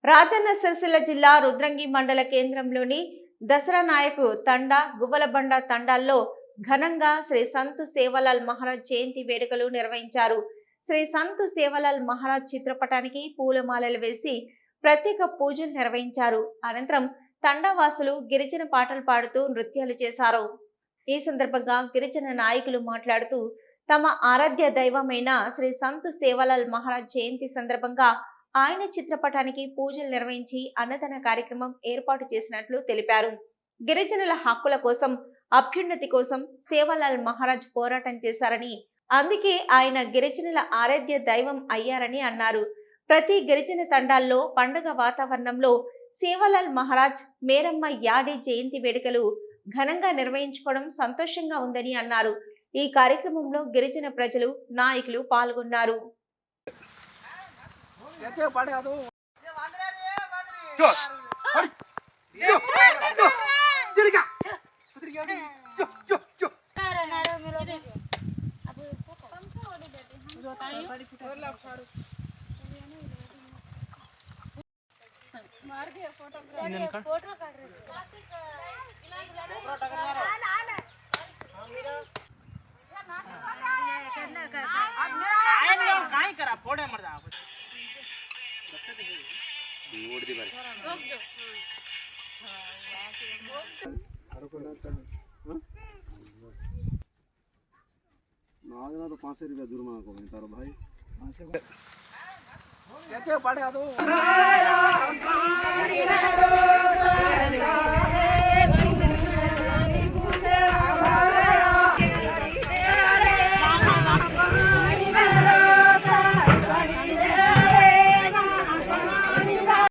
రాజన్న సిరిసిల్ల జిల్లా రుద్రంగి మండల కేంద్రంలోని దసరా నాయకు తండా గువ్వలబండ తండాల్లో ఘనంగా శ్రీ సంతు సేవలాల్ మహారాజ్ జయంతి వేడుకలు నిర్వహించారు. శ్రీ సంతు సేవలాల్ మహారాజ్ చిత్రపటానికి పూలమాలలు వేసి ప్రత్యేక పూజలు నిర్వహించారు. అనంతరం తండావాసులు గిరిజన పాటలు పాడుతూ నృత్యాలు చేశారు. ఈ సందర్భంగా గిరిజన నాయకులు మాట్లాడుతూ తమ ఆరాధ్య దైవమైన శ్రీ సంతు సేవలాల్ మహారాజ్ జయంతి సందర్భంగా ఆయన చిత్రపటానికి పూజలు నిర్వహించి అన్నదాన కార్యక్రమం ఏర్పాటు చేసినట్లు తెలిపారు. గిరిజనుల హక్కుల కోసం, అభ్యున్నతి కోసం సేవలాల్ మహారాజ్ పోరాటం చేశారని, అందుకే ఆయన గిరిజనుల ఆరాధ్య దైవం అయ్యారని అన్నారు. ప్రతి గిరిజన తండాల్లో పండుగ వాతావరణంలో సేవలాల్ మహారాజ్ మేరమ్మ యాడి జయంతి వేడుకలు ఘనంగా నిర్వహించుకోవడం సంతోషంగా ఉందని అన్నారు. ఈ కార్యక్రమంలో గిరిజన ప్రజలు, నాయకులు పాల్గొన్నారు. तो 500 रुपया जुर्माना को भाई क्या क्या पड़ेगा तो